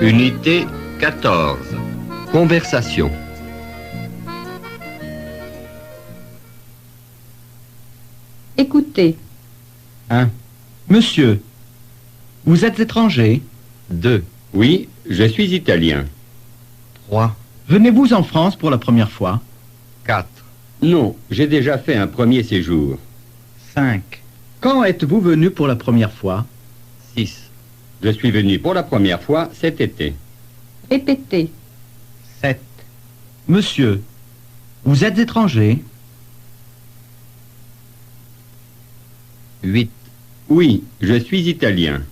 Unité 14. Conversation. Écoutez. 1. Monsieur, vous êtes étranger? 2. Oui, je suis italien. 3. Venez-vous en France pour la première fois? 4. Non, j'ai déjà fait un premier séjour. 5. Quand êtes-vous venu pour la première fois? 6. Je suis venu pour la première fois cet été. Répétez. 7. Monsieur, vous êtes étranger? 8. Oui, je suis italien.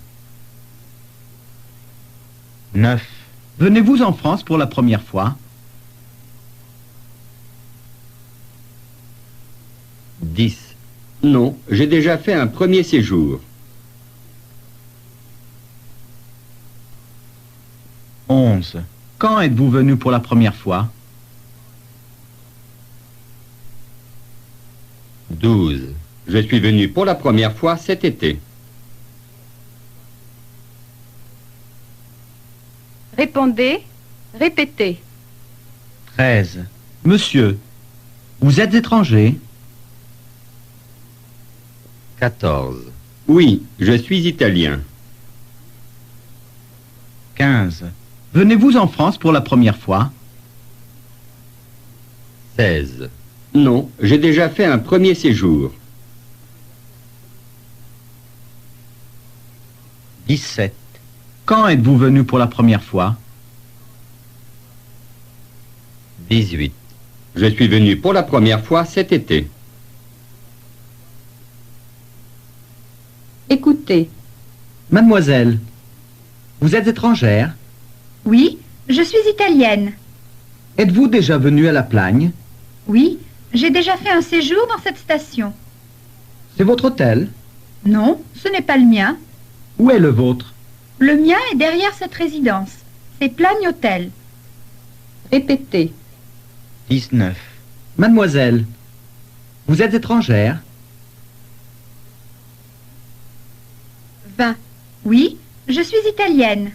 9. Venez-vous en France pour la première fois? 10. Non, j'ai déjà fait un premier séjour. 11. Quand êtes-vous venu pour la première fois? 12. Je suis venu pour la première fois cet été. Répondez. Répétez. 13. Monsieur, vous êtes étranger? 14. Oui, je suis italien. 15. Venez-vous en France pour la première fois? 16. Non, j'ai déjà fait un premier séjour. 17. Quand êtes-vous venu pour la première fois? 18. Je suis venu pour la première fois cet été. Écoutez. Mademoiselle, vous êtes étrangère? Oui, je suis italienne. Êtes-vous déjà venue à La Plagne? Oui, j'ai déjà fait un séjour dans cette station. C'est votre hôtel? Non, ce n'est pas le mien. Où est le vôtre? Le mien est derrière cette résidence. C'est Plagne Hôtel. Répétez. 19. Mademoiselle, vous êtes étrangère? 20. Oui, je suis italienne.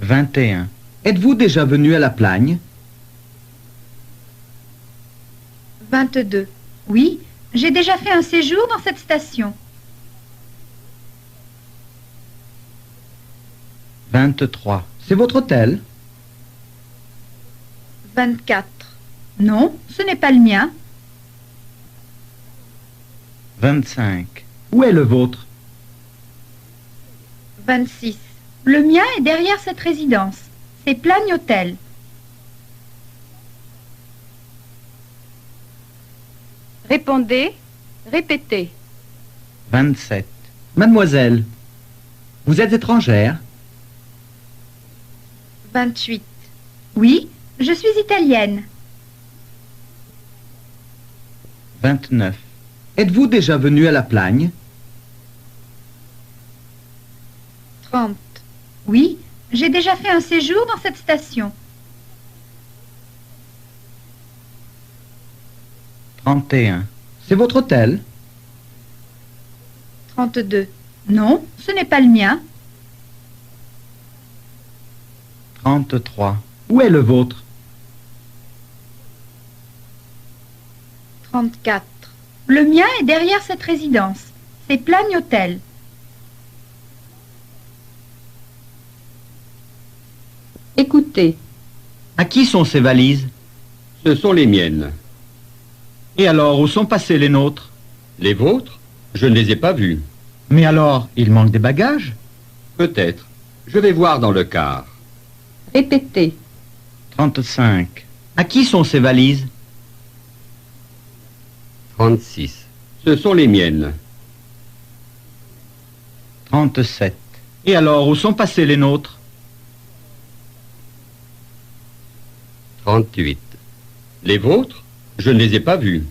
21. Êtes-vous déjà venu à La Plagne? 22. Oui, j'ai déjà fait un séjour dans cette station. 23. C'est votre hôtel? 24. Non, ce n'est pas le mien. 25. Où est le vôtre? 26. Le mien est derrière cette résidence. C'est Plagne Hôtel. Répondez. Répétez. 27. Mademoiselle, vous êtes étrangère? 28. Oui, je suis italienne. 29. Êtes-vous déjà venu à La Plagne? 30. Oui, j'ai déjà fait un séjour dans cette station. 31. C'est votre hôtel? 32. Non, ce n'est pas le mien. 33. Où est le vôtre? 34. Le mien est derrière cette résidence. C'est Plagne Hôtel. Écoutez. À qui sont ces valises? Ce sont les miennes. Et alors, où sont passés les nôtres? Les vôtres? Je ne les ai pas vus. Mais alors, il manque des bagages? Peut-être. Je vais voir dans le car. Répétez. 35. À qui sont ces valises? 36. Ce sont les miennes. 37. Et alors, où sont passés les nôtres? 38. Les vôtres? Je ne les ai pas vus.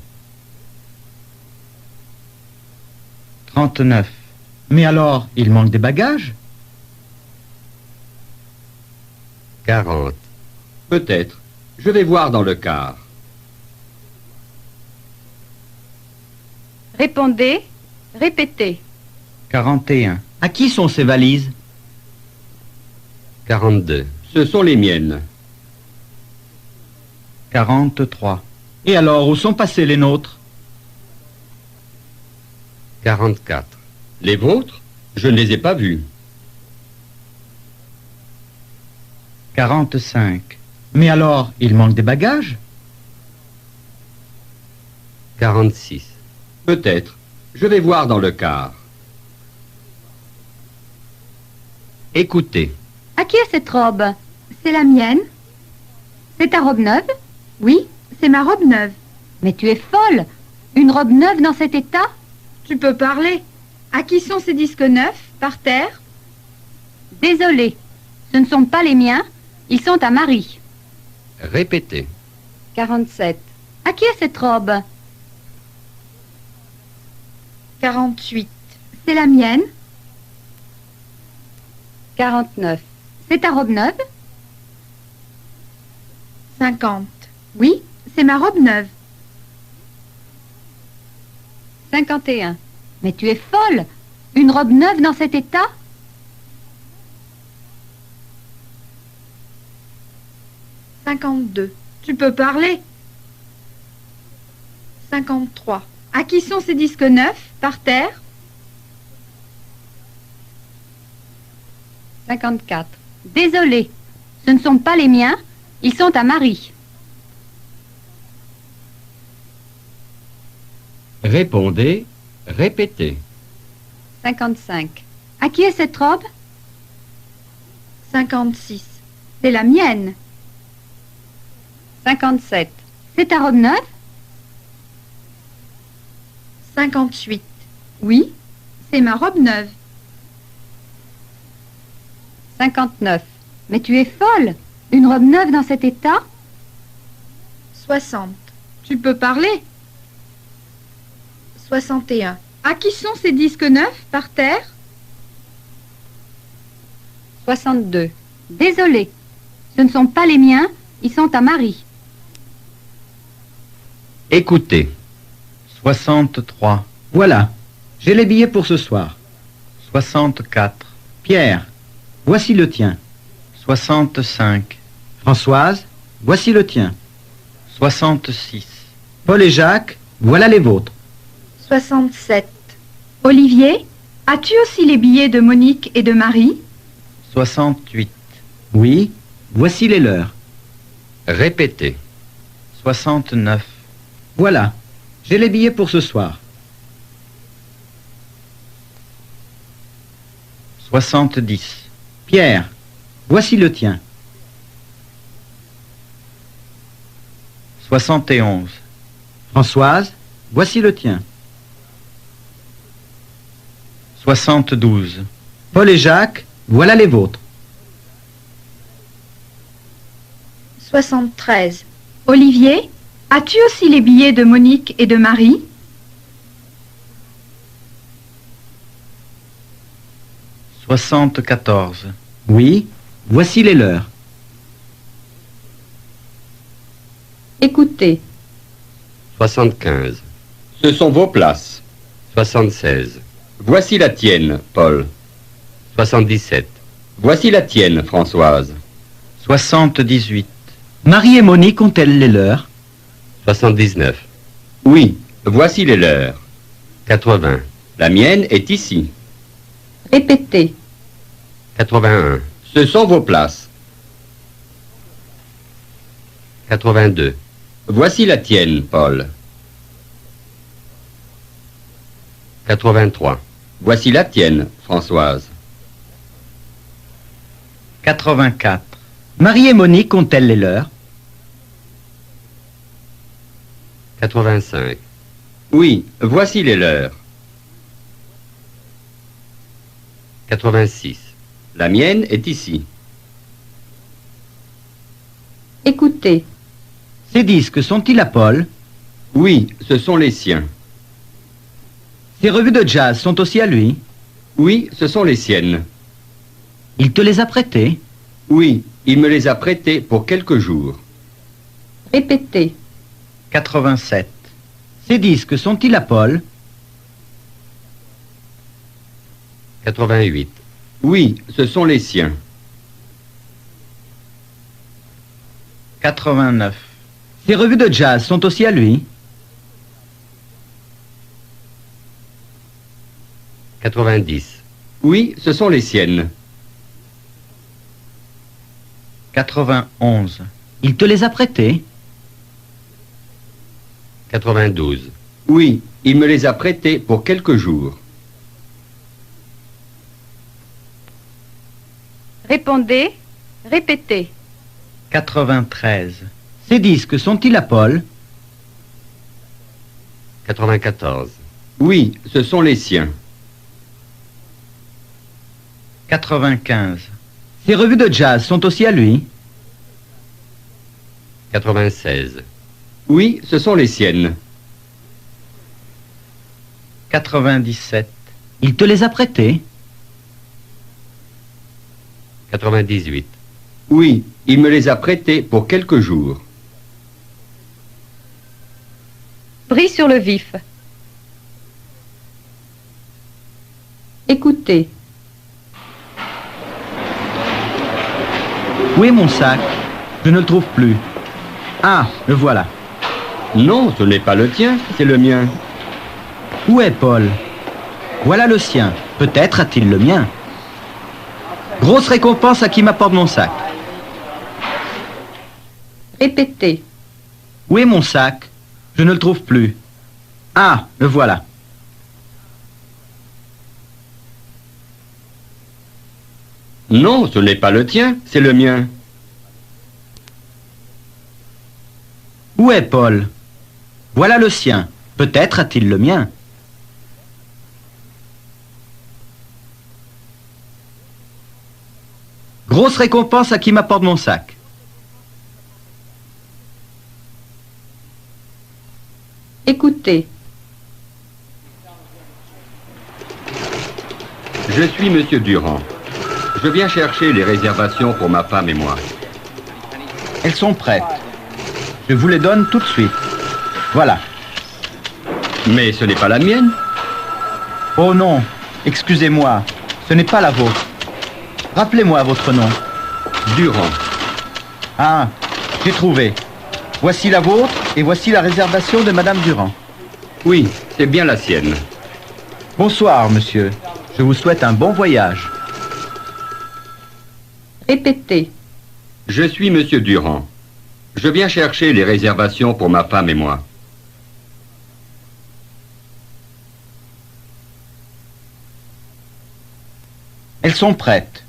39. Mais alors, il manque des bagages? 40. Peut-être. Je vais voir dans le car. Répondez. Répétez. 41. À qui sont ces valises? 42. Ce sont les miennes. 43. Et alors, où sont passés les nôtres? 44. Les vôtres? Je ne les ai pas vus. 45. Mais alors, il manque des bagages? 46. Peut-être. Je vais voir dans le car. Écoutez. À qui est cette robe? C'est la mienne. C'est ta robe neuve? Oui, c'est ma robe neuve. Mais tu es folle! Une robe neuve dans cet état? Tu peux parler. À qui sont ces disques neufs, par terre? Désolé, ce ne sont pas les miens, ils sont à Marie. Répétez. 47. À qui est cette robe? 48. C'est la mienne. 49. C'est ta robe neuve? 50. Oui, c'est ma robe neuve. 51. Mais tu es folle! Une robe neuve dans cet état? 52. Tu peux parler. 53. À qui sont ces disques neufs, par terre? 54. Désolé, ce ne sont pas les miens, ils sont à Marie. Répondez. Répétez. 55. À qui est cette robe? 56. C'est la mienne. 57. C'est ta robe neuve? 58. Oui, c'est ma robe neuve. 59. Mais tu es folle! Une robe neuve dans cet état? 60. Tu peux parler. 61. À qui sont ces disques neufs, par terre? 62. Désolé, ce ne sont pas les miens, ils sont à Marie. Écoutez. 63. Voilà, j'ai les billets pour ce soir. 64. Pierre, voici le tien. 65. Françoise, voici le tien. 66. Paul et Jacques, voilà les vôtres. 67. Olivier, as-tu aussi les billets de Monique et de Marie? 68. Oui, voici les leurs. Répétez. 69. Voilà, j'ai les billets pour ce soir. 70. Pierre, voici le tien. 71. Françoise, voici le tien. 72. Paul et Jacques, voilà les vôtres. 73. Olivier, as-tu aussi les billets de Monique et de Marie? 74. Oui, voici les leurs. Écoutez. 75. Ce sont vos places. 76. Voici la tienne, Paul. 77. Voici la tienne, Françoise. 78. Marie et Monique ont-elles les leurs? 79. Oui, voici les leurs. 80. La mienne est ici. Répétez. 81. Ce sont vos places. 82. Voici la tienne, Paul. 83. Voici la tienne, Françoise. 84. Marie et Monique ont-elles les leurs? 85. Oui, voici les leurs. 86. La mienne est ici. Écoutez. Ces disques sont-ils à Paul? Oui, ce sont les siens. Ces revues de jazz sont aussi à lui? Oui, ce sont les siennes. Il te les a prêtées? Oui, il me les a prêtées pour quelques jours. Répétez. 87. Ces disques sont-ils à Paul? 88. Oui, ce sont les siens. 89. Ces revues de jazz sont aussi à lui? 90. Oui, ce sont les siennes. 91. Il te les a prêtées? 92. Oui, il me les a prêtés pour quelques jours. Répondez, répétez. 93. Ces disques sont-ils à Paul? 94. Oui, ce sont les siens. 95. Ces revues de jazz sont aussi à lui? 96. Oui, ce sont les siennes. 97. Il te les a prêtées? 98. Oui, il me les a prêtés pour quelques jours. Pris sur le vif. Écoutez. Où est mon sac? Je ne le trouve plus. Ah, le voilà. Non, ce n'est pas le tien, c'est le mien. Où est Paul? Voilà le sien. Peut-être a-t-il le mien. Grosse récompense à qui m'apporte mon sac. Répétez. Où est mon sac? Je ne le trouve plus. Ah, le voilà. Non, ce n'est pas le tien, c'est le mien. Où est Paul? Voilà le sien. Peut-être a-t-il le mien. Grosse récompense à qui m'apporte mon sac. Écoutez. Je suis Monsieur Durand. Je viens chercher les réservations pour ma femme et moi. Elles sont prêtes. Je vous les donne tout de suite. Voilà. Mais ce n'est pas la mienne. Oh non, excusez-moi, ce n'est pas la vôtre. Rappelez-moi votre nom. Durand. Ah, j'ai trouvé. Voici la vôtre et voici la réservation de Madame Durand. Oui, c'est bien la sienne. Bonsoir, monsieur. Je vous souhaite un bon voyage. Répétez. Je suis Monsieur Durand. Je viens chercher les réservations pour ma femme et moi. Elles sont prêtes.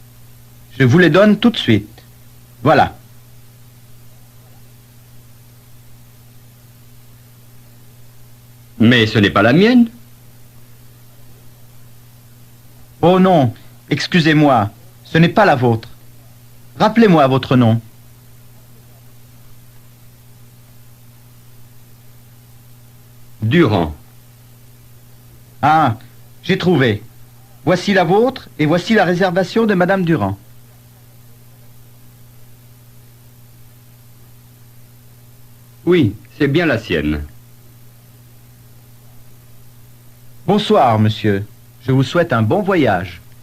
Je vous les donne tout de suite. Voilà. Mais ce n'est pas la mienne. Oh non, excusez-moi, ce n'est pas la vôtre. Rappelez-moi votre nom. Durand. Ah, j'ai trouvé. Voici la vôtre et voici la réservation de Madame Durand. Oui, c'est bien la sienne. Bonsoir, monsieur. Je vous souhaite un bon voyage.